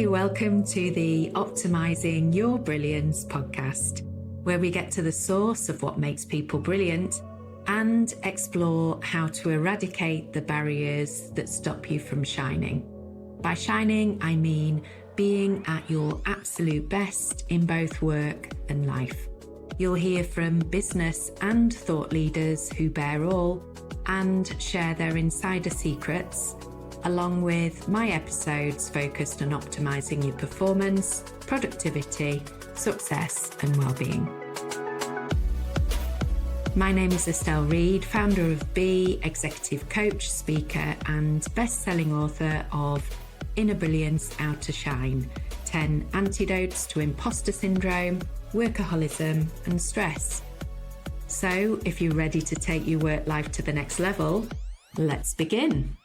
Hi, welcome to the Optimising Your Brilliance podcast, where we get to the source of what makes people brilliant and explore how to eradicate the barriers that stop you from shining. By shining, I mean being at your absolute best in both work and life. You'll hear from business and thought leaders who bear all and share their insider secrets, along with my episodes focused on optimising your performance, productivity, success and well-being. My name is Estelle Read, founder of Be, executive coach, speaker and best-selling author of Inner Brilliance, Outer Shine, 10 Antidotes to Imposter Syndrome, Workaholism and Stress. So if you're ready to take your work life to the next level, let's begin.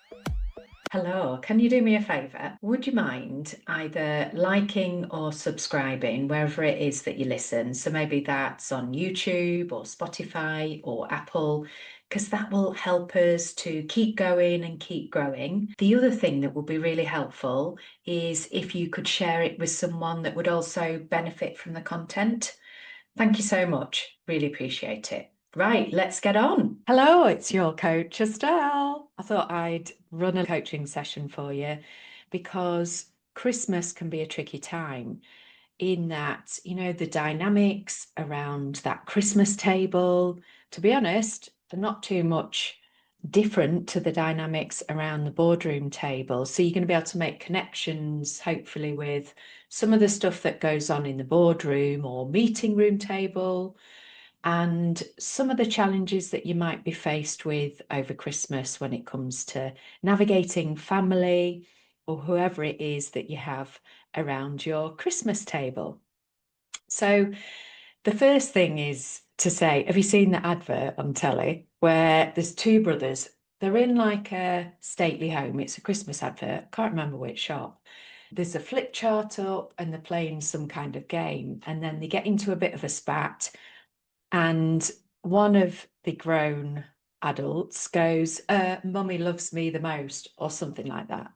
Hello, can you do me a favour? Would you mind either liking or subscribing wherever it is that you listen? So maybe that's on YouTube or Spotify or Apple, because that will help us to keep going and keep growing. The other thing that will be really helpful is if you could share it with someone that would also benefit from the content. Thank you so much. Really appreciate it. Right, let's get on. Hello, it's your coach, Estelle. I thought I'd run a coaching session for you because Christmas can be a tricky time in that, the dynamics around that Christmas table, to be honest, they're not too much different to the dynamics around the boardroom table. So you're going to be able to make connections, hopefully, with some of the stuff that goes on in the boardroom or meeting room table, and some of the challenges that you might be faced with over Christmas when it comes to navigating family or whoever it is that you have around your Christmas table. So the first thing is to say, have you seen the advert on telly where there's two brothers? They're in like a stately home. It's a Christmas advert. Can't remember which shop. There's a flip chart up and they're playing some kind of game. And then they get into a bit of a spat. And one of the grown adults goes, Mummy loves me the most, or something like that.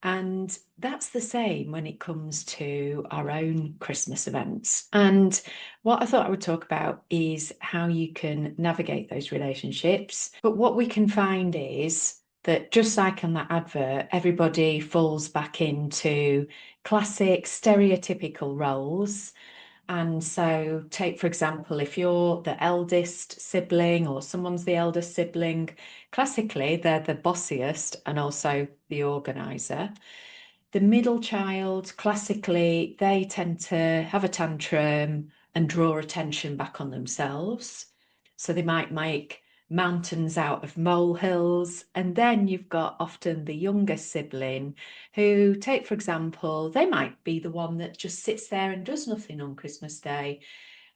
And that's the same when it comes to our own Christmas events. And what I thought I would talk about is how you can navigate those relationships. But what we can find is that just like on that advert, everybody falls back into classic stereotypical roles. And so take, for example, if you're the eldest sibling or someone's the eldest sibling, classically, they're the bossiest and also the organizer. The middle child, classically, they tend to have a tantrum and draw attention back on themselves. So they might make mountains out of molehills. And then you've got often the younger sibling who, take for example, they might be the one that just sits there and does nothing on Christmas Day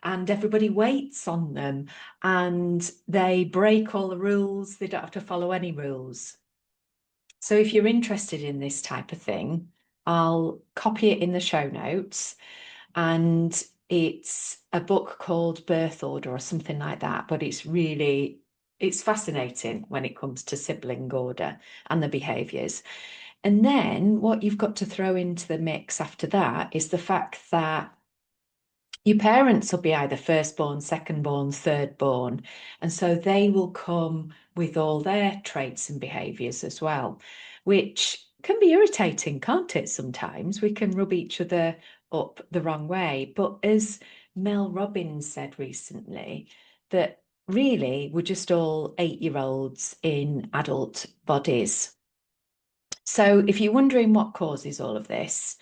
and everybody waits on them and they break all the rules. They don't have to follow any rules. So if you're interested in this type of thing, I'll copy it in the show notes, and it's a book called Birth Order or something like that, but it's fascinating when it comes to sibling order and the behaviours. And then what you've got to throw into the mix after that is the fact that your parents will be either firstborn, secondborn, thirdborn, and so they will come with all their traits and behaviours as well, which can be irritating, can't it? Sometimes we can rub each other up the wrong way. But as Mel Robbins said recently, that really we're just all 8-year-olds in adult bodies. So if you're wondering what causes all of this,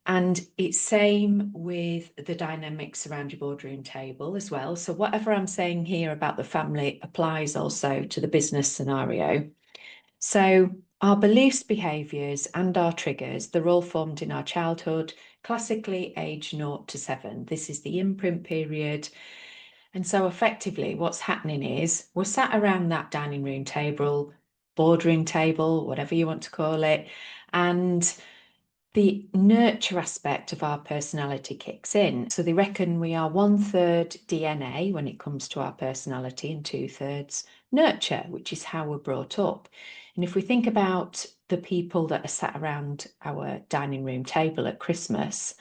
and it's same with the dynamics around your boardroom table as well. So whatever I'm saying here about the family applies also to the business scenario. So our beliefs, behaviours and our triggers, they're all formed in our childhood, classically age 0 to 7. This is the imprint period. And so effectively what's happening is we're sat around that dining room table, boardroom table, whatever you want to call it, and the nurture aspect of our personality kicks in. So they reckon we are 1/3 DNA when it comes to our personality and 2/3 nurture, which is how we're brought up. And if we think about the people that are sat around our dining room table at Christmas,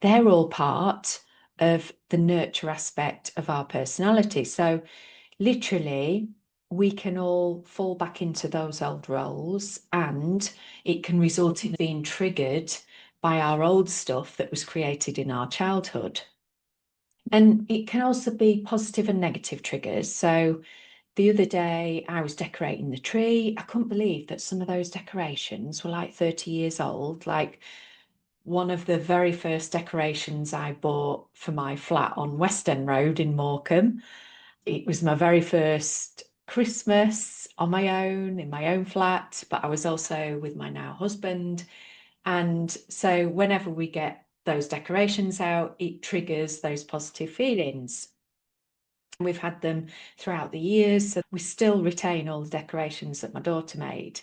they're all part of the nurture aspect of our personality. So literally, we can all fall back into those old roles, and it can result in being triggered by our old stuff that was created in our childhood. And it can also be positive and negative triggers. So the other day I was decorating the tree. I couldn't believe that some of those decorations were like 30 years old. Like one of the very first decorations I bought for my flat on West End Road in Morecambe. It was my very first Christmas on my own, in my own flat, but I was also with my now husband. And so whenever we get those decorations out, it triggers those positive feelings. We've had them throughout the years, so we still retain all the decorations that my daughter made.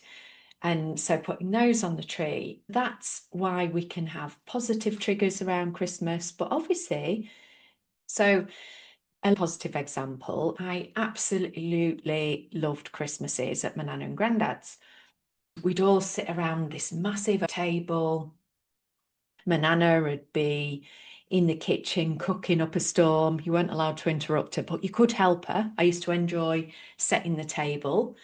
And so putting those on the tree, that's why we can have positive triggers around Christmas. But obviously, so a positive example, I absolutely loved Christmases at my nan and granddad's. We'd all sit around this massive table. My nana would be in the kitchen cooking up a storm. You weren't allowed to interrupt her, but you could help her. I used to enjoy setting the table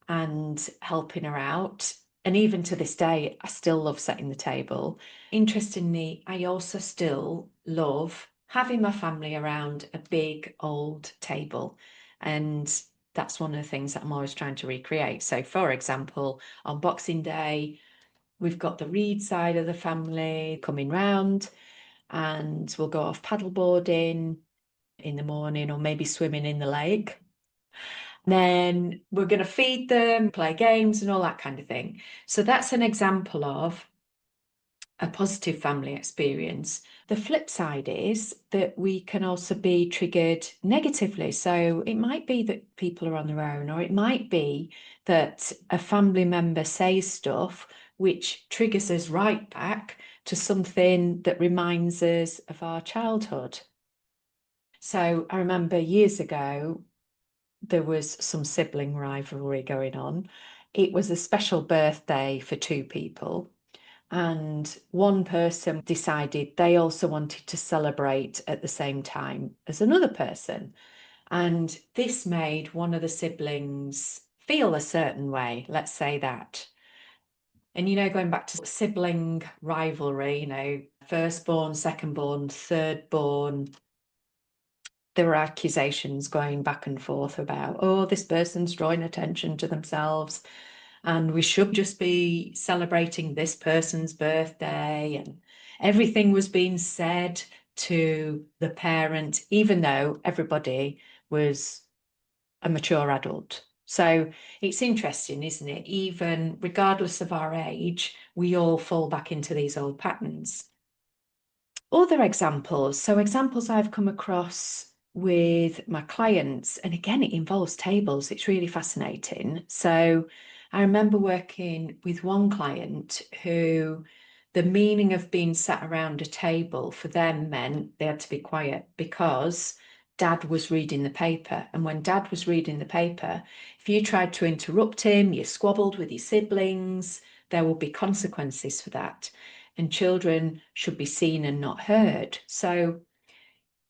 and helping her out. And even to this day, I still love setting the table. Interestingly, I also still love having my family around a big old table. And that's one of the things that I'm always trying to recreate. So, for example, on Boxing Day, we've got the Read side of the family coming round, and we'll go off paddleboarding in the morning or maybe swimming in the lake. Then we're going to feed them, play games and all that kind of thing. So that's an example of a positive family experience. The flip side is that we can also be triggered negatively. So it might be that people are on their own, or it might be that a family member says stuff which triggers us right back to something that reminds us of our childhood. So I remember years ago, there was some sibling rivalry going on. It was a special birthday for two people, and one person decided they also wanted to celebrate at the same time as another person. And this made one of the siblings feel a certain way, let's say that. And going back to sibling rivalry, firstborn, secondborn, thirdborn, there were accusations going back and forth about, oh, this person's drawing attention to themselves and we should just be celebrating this person's birthday. And everything was being said to the parent, even though everybody was a mature adult. So it's interesting, isn't it? Even regardless of our age, we all fall back into these old patterns. Other examples. So examples I've come across with my clients, and again, it involves tables. It's really fascinating. So I remember working with one client who the meaning of being sat around a table for them meant they had to be quiet because dad was reading the paper. And when dad was reading the paper, if you tried to interrupt him, you squabbled with your siblings, there will be consequences for that. And children should be seen and not heard. So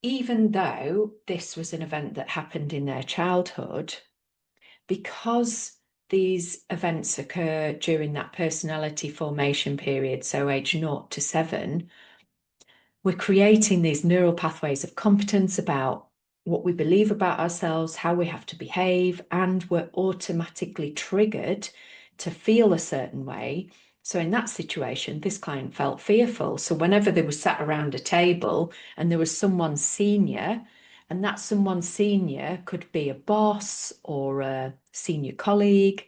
even though this was an event that happened in their childhood, because these events occur during that personality formation period, so age 0 to 7, we're creating these neural pathways of competence about what we believe about ourselves, how we have to behave, and we're automatically triggered to feel a certain way. So in that situation, this client felt fearful. So whenever they were sat around a table and there was someone senior, and that someone senior could be a boss or a senior colleague,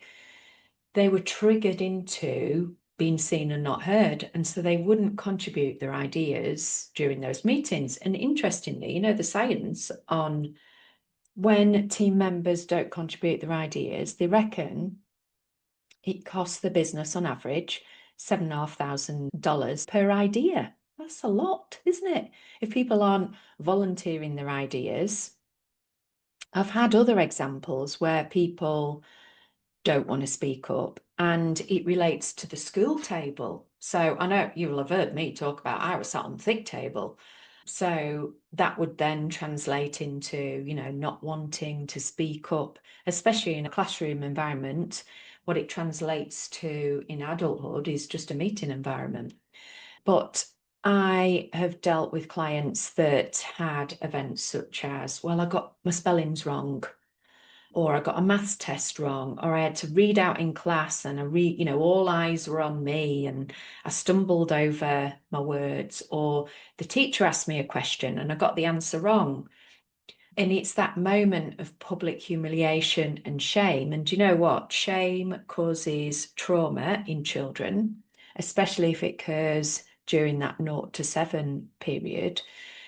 they were triggered into being seen and not heard. And so they wouldn't contribute their ideas during those meetings. And interestingly, the science on when team members don't contribute their ideas, they reckon it costs the business on average $7,500 per idea. That's a lot, isn't it? If people aren't volunteering their ideas. I've had other examples where people don't want to speak up. and it relates to the school table. So I know you will have heard me talk about I was sat on the thick table. So that would then translate into, not wanting to speak up, especially in a classroom environment. What it translates to in adulthood is just a meeting environment. But I have dealt with clients that had events such as, well, I got my spellings wrong, or I got a maths test wrong, or I had to read out in class and all eyes were on me and I stumbled over my words, or the teacher asked me a question and I got the answer wrong. And it's that moment of public humiliation and shame. And do you know what? Shame causes trauma in children, especially if it occurs during that 0 to 7 period.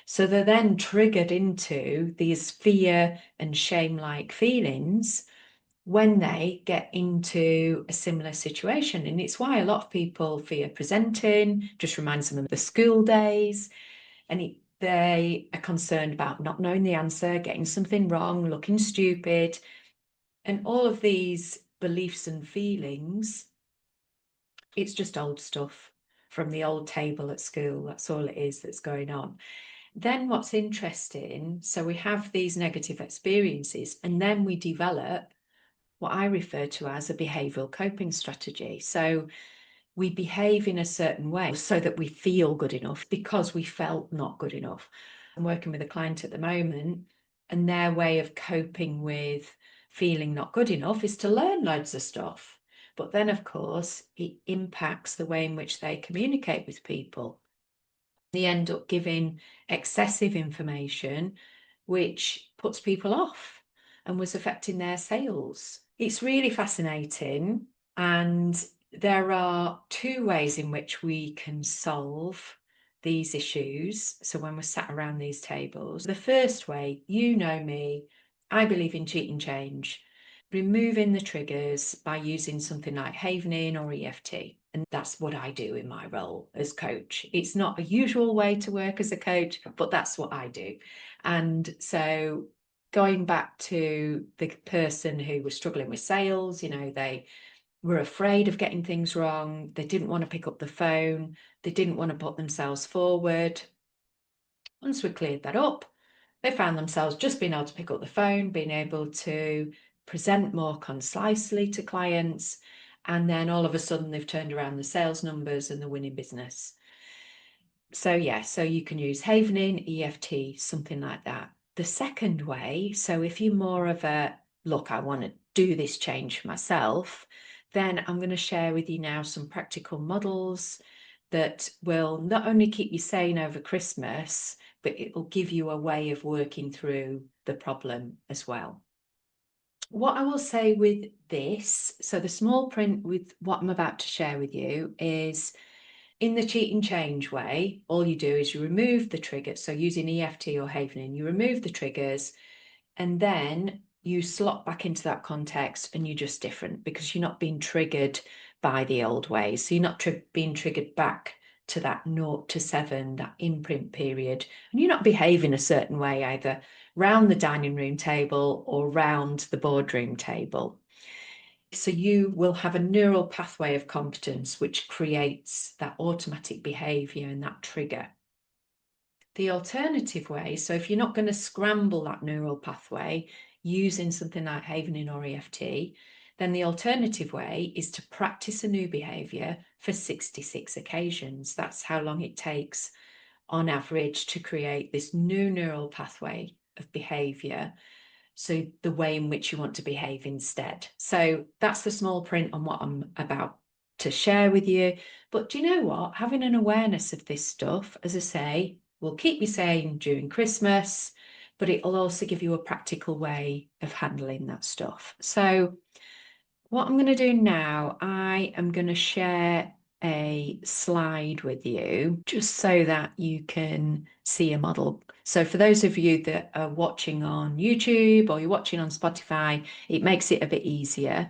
So they're then triggered into these fear and shame-like feelings when they get into a similar situation. And it's why a lot of people fear presenting, just reminds them of the school days. And they are concerned about not knowing the answer, getting something wrong, looking stupid. And all of these beliefs and feelings, it's just old stuff from the old table at school. That's all it is that's going on. Then what's interesting, so we have these negative experiences and then we develop what I refer to as a behavioural coping strategy. So we behave in a certain way so that we feel good enough because we felt not good enough. I'm working with a client at the moment, and their way of coping with feeling not good enough is to learn loads of stuff. But then, of course, it impacts the way in which they communicate with people. They end up giving excessive information, which puts people off and was affecting their sales. It's really fascinating. And there are two ways in which we can solve these issues. So when we're sat around these tables, the first way, you know me, I believe in cheat and change, removing the triggers by using something like Havening or EFT. And that's what I do in my role as coach. It's not a usual way to work as a coach, but that's what I do. And so going back to the person who was struggling with sales, they were afraid of getting things wrong. They didn't want to pick up the phone. They didn't want to put themselves forward. Once we cleared that up, they found themselves just being able to pick up the phone, being able to present more concisely to clients. And then all of a sudden they've turned around the sales numbers and the winning business. So you can use Havening, EFT, something like that. The second way, so if you're more of a, look, I want to do this change for myself, then I'm going to share with you now some practical models that will not only keep you sane over Christmas, but it will give you a way of working through the problem as well. What I will say with this, so the small print with what I'm about to share with you is, in the cheat and change way, all you do is you remove the trigger. So using EFT or Havening, you remove the triggers and then you slot back into that context and you're just different because you're not being triggered by the old ways. So you're not being triggered back to that 0 to 7, that imprint period. And you're not behaving a certain way either round the dining room table or round the boardroom table. So you will have a neural pathway of competence which creates that automatic behaviour and that trigger. The alternative way, so if you're not going to scramble that neural pathway using something like Havening or EFT, then the alternative way is to practice a new behaviour for 66 occasions. That's how long it takes on average to create this new neural pathway of behaviour. So the way in which you want to behave instead. So that's the small print on what I'm about to share with you. But do you know what? Having an awareness of this stuff, as I say, will keep you sane during Christmas, but it'll also give you a practical way of handling that stuff. So what I'm going to do now, I am going to share a slide with you just so that you can see a model. So for those of you that are watching on YouTube or you're watching on Spotify, it makes it a bit easier.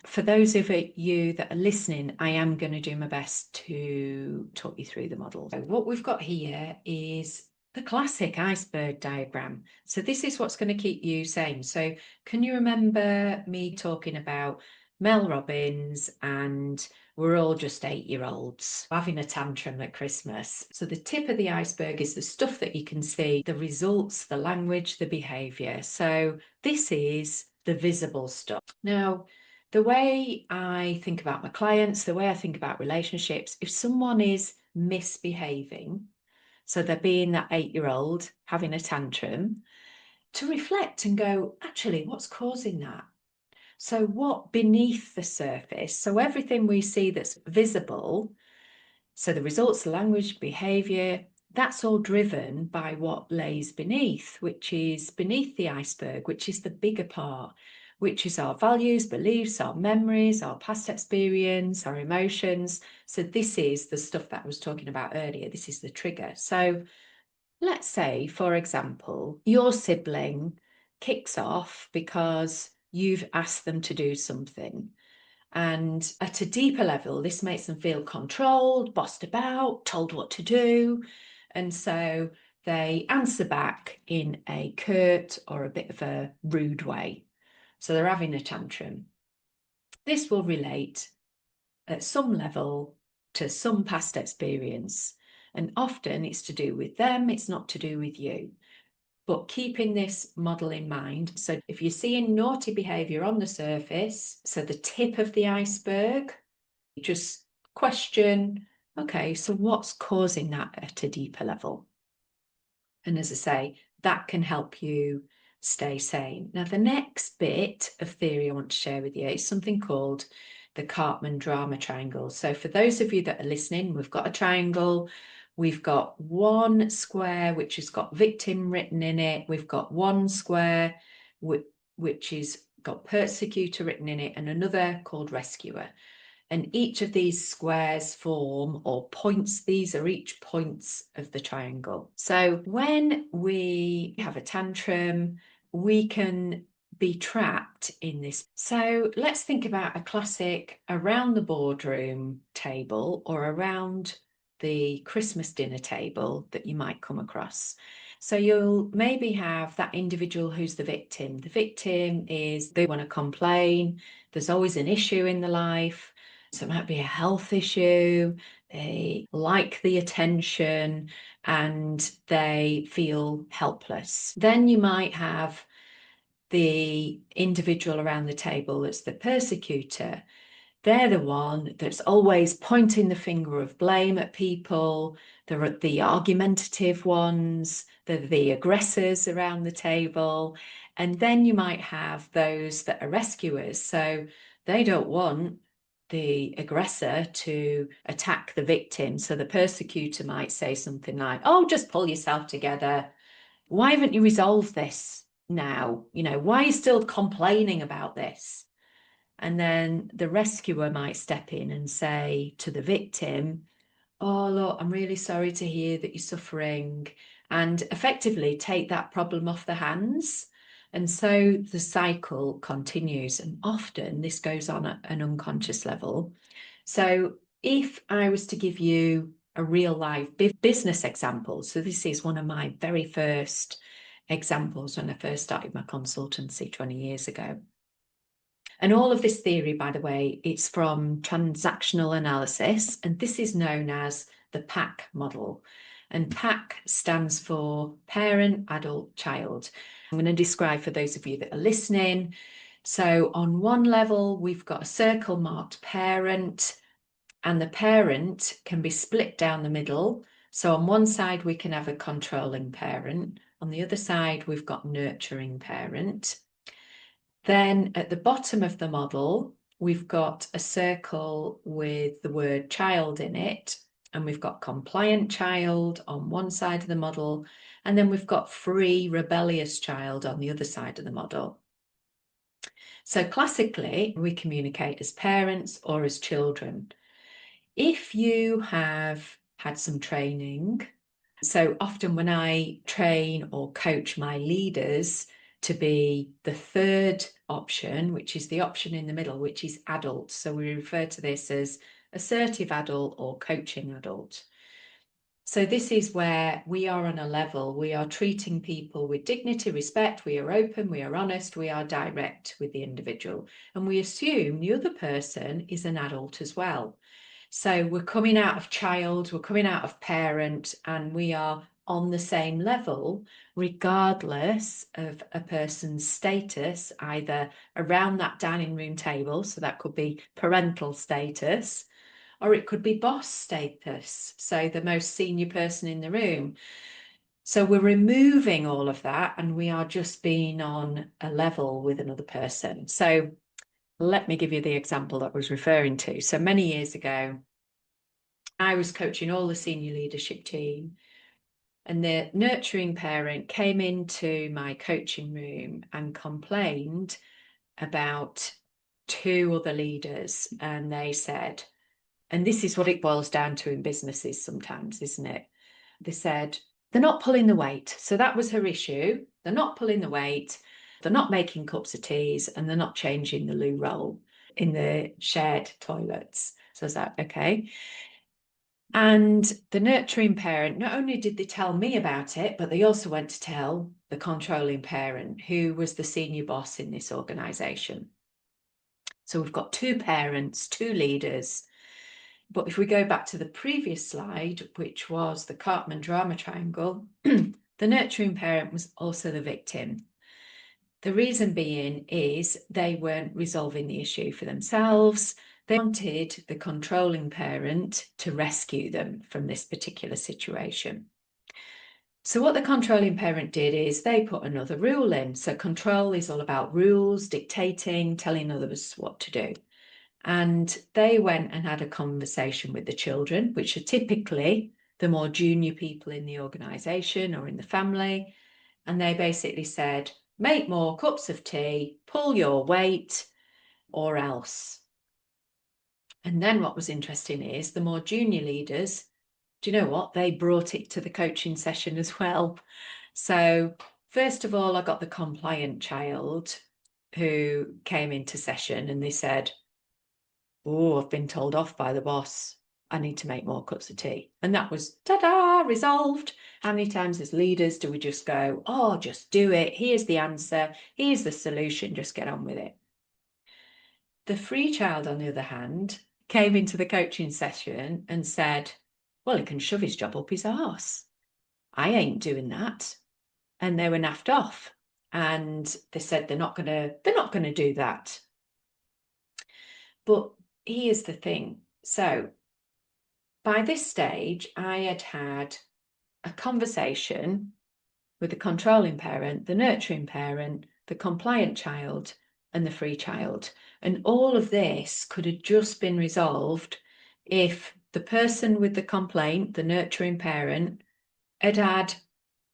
For those of you that are listening, I am going to do my best to talk you through the model. So what we've got here is the classic iceberg diagram. So this is what's going to keep you sane. So can you remember me talking about Mel Robbins, and we're all just 8-year-olds having a tantrum at Christmas. So the tip of the iceberg is the stuff that you can see, the results, the language, the behaviour. So this is the visible stuff. Now, the way I think about my clients, the way I think about relationships, if someone is misbehaving, so they're being that 8-year-old having a tantrum, to reflect and go, actually, what's causing that? So what beneath the surface? So everything we see that's visible, so the results, the language, behaviour, that's all driven by what lays beneath, which is beneath the iceberg, which is the bigger part, which is our values, beliefs, our memories, our past experience, our emotions. So this is the stuff that I was talking about earlier. This is the trigger. So let's say, for example, your sibling kicks off because you've asked them to do something. And at a deeper level, this makes them feel controlled, bossed about, told what to do. And so they answer back in a curt or a bit of a rude way. So they're having a tantrum. This will relate at some level to some past experience. And often it's to do with them, it's not to do with you. But keeping this model in mind, so if you're seeing naughty behaviour on the surface, so the tip of the iceberg, just question, okay, so what's causing that at a deeper level? And as I say, that can help you stay sane. Now, the next bit of theory I want to share with you is something called the Cartman drama triangle. So for those of you that are listening, we've got a triangle. We've got one square which has got victim written in it. We've got one square which is got persecutor written in it, and another called rescuer. And each of these squares form, or points, these are each points of the triangle. So when we have a tantrum, we can be trapped in this. So let's think about a classic around the boardroom table or around the Christmas dinner table that you might come across. So you'll maybe have that individual who's the victim. The victim is they want to complain. There's always an issue in the life. So it might be a health issue. They like the attention and they feel helpless. Then you might have the individual around the table that's the persecutor. They're the one that's always pointing the finger of blame at people. They're the argumentative ones. They're the aggressors around the table. And then you might have those that are rescuers. So they don't want the aggressor to attack the victim. So the persecutor might say something like, oh, just pull yourself together. Why haven't you resolved this now? Why are you still complaining about this? And then the rescuer might step in and say to the victim, oh, look, I'm really sorry to hear that you're suffering, and effectively take that problem off their hands. And so the cycle continues. And often this goes on at an unconscious level. So if I was to give you a real life business example, so this is one of my very first examples when I first started my consultancy 20 years ago. And all of this theory, by the way, it's from transactional analysis, and this is known as the PAC model. And PAC stands for parent, adult, child. I'm going to describe for those of you that are listening. So on one level, we've got a circle marked parent, and the parent can be split down the middle. So on one side, we can have a controlling parent. On the other side, we've got nurturing parent. Then at the bottom of the model, we've got a circle with the word child in it, and we've got compliant child on one side of the model, and then we've got free rebellious child on the other side of the model. So classically, we communicate as parents or as children. If you have had some training, so often when I train or coach my leaders to be the third option, which is the option in the middle, which is adult. So we refer to this as assertive adult or coaching adult. So this is where we are on a level, we are treating people with dignity, respect, we are open, we are honest, we are direct with the individual, and we assume the other person is an adult as well. So we're coming out of child, we're coming out of parent, and we are on the same level, regardless of a person's status, either around that dining room table, so that could be parental status, or it could be boss status, so the most senior person in the room. So we're removing all of that and we are just being on a level with another person. So let me give you the example that I was referring to. So many years ago, I was coaching all the senior leadership team, and the nurturing parent came into my coaching room and complained about two other leaders. And they said, and this is what it boils down to in businesses sometimes, isn't it? They said, they're not pulling the weight. So that was her issue. They're not pulling the weight. They're not making cups of teas, and they're not changing the loo roll in the shared toilets. So I was like, okay. And the nurturing parent, not only did they tell me about it, but they also went to tell the controlling parent, who was the senior boss in this organisation. So we've got two parents, two leaders. But if we go back to the previous slide, which was the Cartman drama triangle, the nurturing parent was also the victim. The reason being is they weren't resolving the issue for themselves. They wanted the controlling parent to rescue them from this particular situation. So what the controlling parent did is they put another rule in. So control is all about rules, dictating, telling others what to do. And they went and had a conversation with the children, which are typically the more junior people in the organisation or in the family. And they basically said, make more cups of tea, pull your weight, or else. And then what was interesting is the more junior leaders, do you know what? They brought it to the coaching session as well. So first of all, I got the compliant child who came into session and they said, oh, I've been told off by the boss. I need to make more cups of tea. And that was, ta-da, resolved. How many times as leaders do we just go, oh, just do it. Here's the answer. Here's the solution. Just get on with it. The free child, on the other hand, came into the coaching session and said, well, he can shove his job up his arse. I ain't doing that. And they were naffed off. And they said they're not gonna do that. But here's the thing. So by this stage, I had had a conversation with the controlling parent, the nurturing parent, the compliant child, and the free child. And all of this could have just been resolved if the person with the complaint, the nurturing parent, had had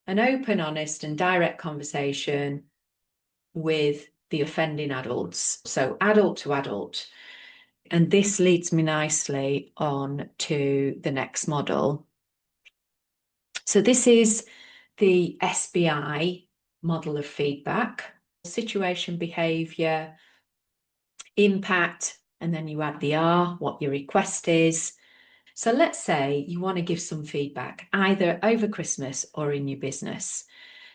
an open, honest, and direct conversation with the offending adults. So adult to adult. And this leads me nicely on to the next model. So this is the SBI model of feedback: situation, behaviour, impact, and then you add the R, what your request is. So let's say you want to give some feedback, either over Christmas or in your business.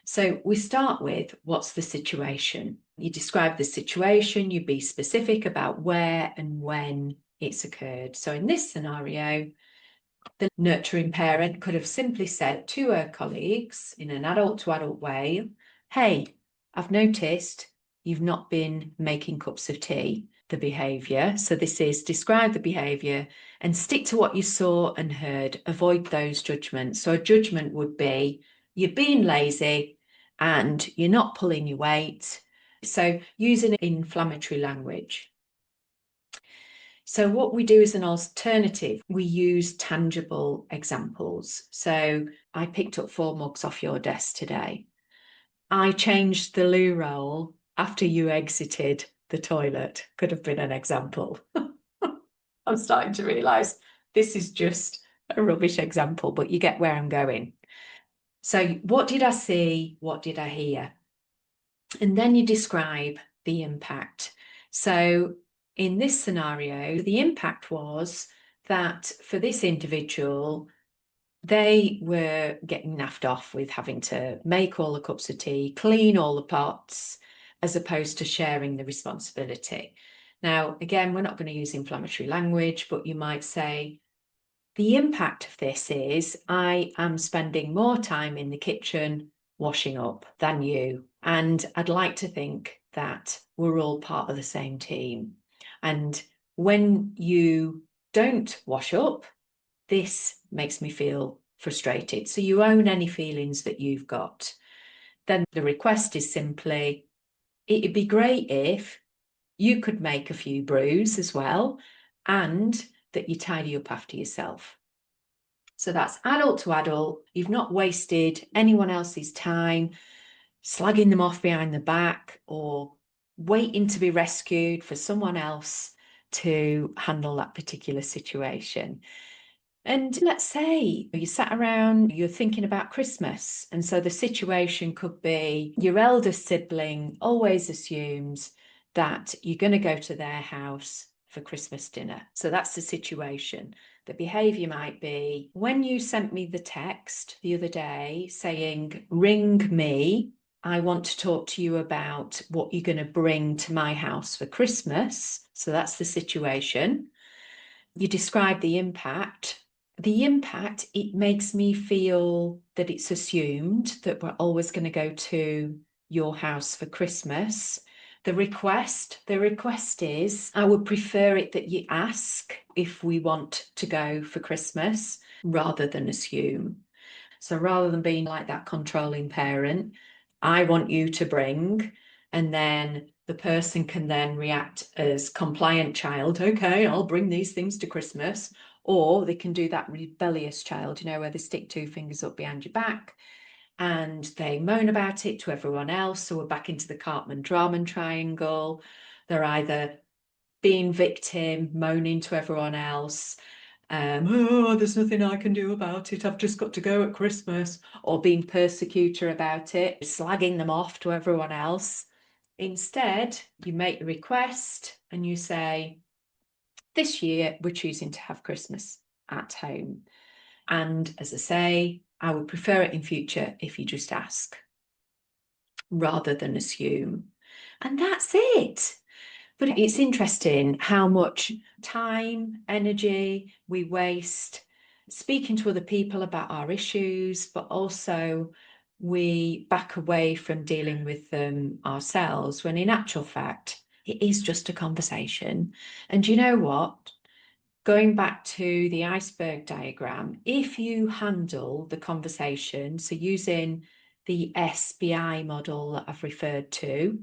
So we start with, what's the situation? You describe the situation, you be specific about where and when it's occurred. So in this scenario, the nurturing parent could have simply said to her colleagues in an adult to adult way, hey, I've noticed you've not been making cups of tea. The behaviour. So this is describe the behaviour and stick to what you saw and heard. Avoid those judgments. So a judgment would be, you're being lazy and you're not pulling your weight. So using inflammatory language. So what we do as an alternative, we use tangible examples. So I picked up 4 mugs off your desk today. I changed the loo roll after you exited the toilet. Could have been an example. I'm starting to realise this is just a rubbish example, but you get where I'm going. So what did I see? What did I hear? And then you describe the impact. So in this scenario, the impact was that for this individual, They were getting naffed off with having to make all the cups of tea, clean all the pots, as opposed to sharing the responsibility. Now, again, we're not going to use inflammatory language, but you might say, the impact of this is I am spending more time in the kitchen washing up than you. And I'd like to think that we're all part of the same team. And when you don't wash up, this makes me feel frustrated. So you own any feelings that you've got. Then the request is simply, it'd be great if you could make a few brews as well, and that you tidy up after yourself. So that's adult to adult. You've not wasted anyone else's time slagging them off behind the back or waiting to be rescued for someone else to handle that particular situation. And let's say you sat around, you're thinking about Christmas. And so the situation could be your eldest sibling always assumes that you're going to go to their house for Christmas dinner. So that's the situation. The behaviour might be, when you sent me the text the other day saying, ring me, I want to talk to you about what you're going to bring to my house for Christmas. So that's the situation. You describe the impact. The impact, it makes me feel that it's assumed that we're always going to go to your house for Christmas. The request is, I would prefer it that you ask if we want to go for Christmas rather than assume. So rather than being like that controlling parent, I want you to bring, and then the person can then react as compliant child. Okay, I'll bring these things to Christmas. Or they can do that rebellious child, where they stick two fingers up behind your back and they moan about it to everyone else. So we're back into the Cartman drama triangle. They're either being victim, moaning to everyone else, oh, there's nothing I can do about it, I've just got to go at Christmas, or being persecutor about it, slagging them off to everyone else. Instead, you make the request and you say, this year we're choosing to have Christmas at home. And as I say, I would prefer it in future if you just ask rather than assume. And that's it. But it's interesting how much time, energy we waste speaking to other people about our issues, but also we back away from dealing with them ourselves, when in actual fact, it is just a conversation. And you know what? Going back to the iceberg diagram, if you handle the conversation, so using the SBI model that I've referred to,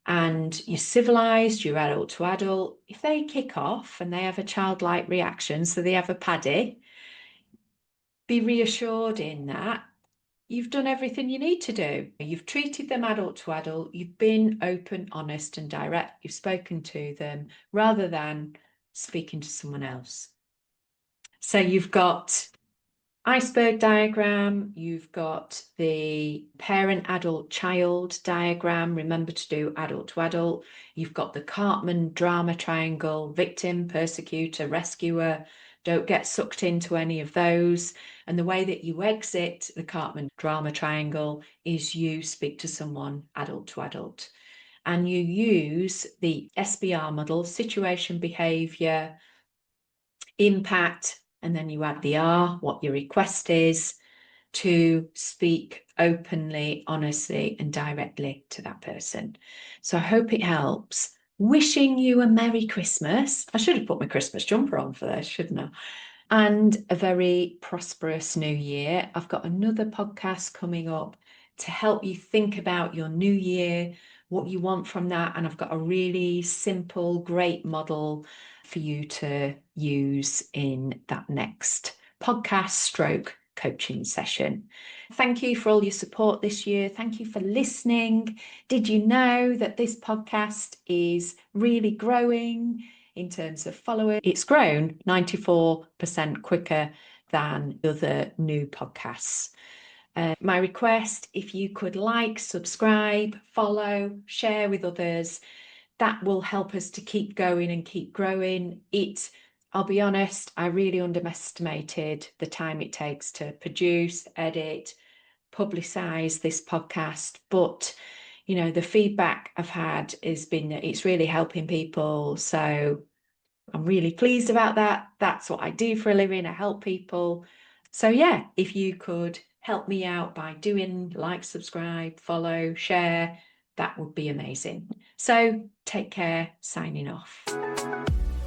and you're civilized, you're adult to adult, if they kick off and they have a childlike reaction, so they have a paddy, be reassured in that you've done everything you need to do. You've treated them adult to adult, you've been open, honest, and direct, you've spoken to them rather than speaking to someone else. So you've got iceberg diagram, you've got the parent, adult, child diagram. Remember to do adult to adult. You've got the Cartman drama triangle, victim, persecutor, rescuer. Don't get sucked into any of those. And the way that you exit the Cartman drama triangle is you speak to someone adult to adult. And you use the SBR model, situation, behaviour, impact, and then you add the R, what your request is, to speak openly, honestly, and directly to that person. So I hope it helps. Wishing you a Merry Christmas. I should have put my Christmas jumper on for this, shouldn't I? And a very prosperous new year. I've got another podcast coming up to help you think about your new year, what you want from that. And I've got a really simple, great model for you to use in that next podcast stroke coaching session. Thank you for all your support this year. Thank you for listening. Did you know that this podcast is really growing in terms of followers? It's grown 94% quicker than other new podcasts. My request, if you could like, subscribe, follow, share with others, that will help us to keep going and keep growing. It I'll be honest, I really underestimated the time it takes to produce, edit, publicise this podcast, but the feedback I've had has been that it's really helping people, so I'm really pleased about that. That's what I do for a living. I help people. So yeah, if you could help me out by doing like, subscribe, follow, share, that would be amazing. So take care, signing off.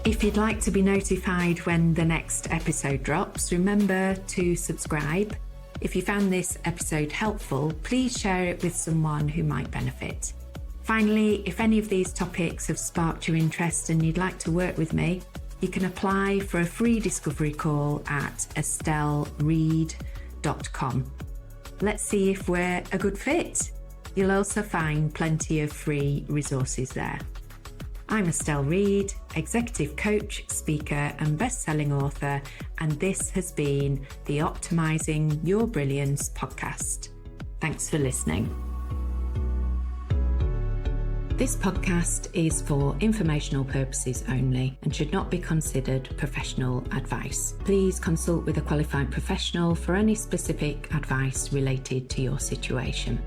If you'd like to be notified when the next episode drops, remember to subscribe. If you found this episode helpful, please share it with someone who might benefit. Finally, if any of these topics have sparked your interest and you'd like to work with me, you can apply for a free discovery call at estelleread.com. Let's see if we're a good fit. You'll also find plenty of free resources there. I'm Estelle Read, executive coach, speaker and best-selling author, and this has been the Optimising Your Brilliance podcast. Thanks for listening. This podcast is for informational purposes only and should not be considered professional advice. Please consult with a qualified professional for any specific advice related to your situation.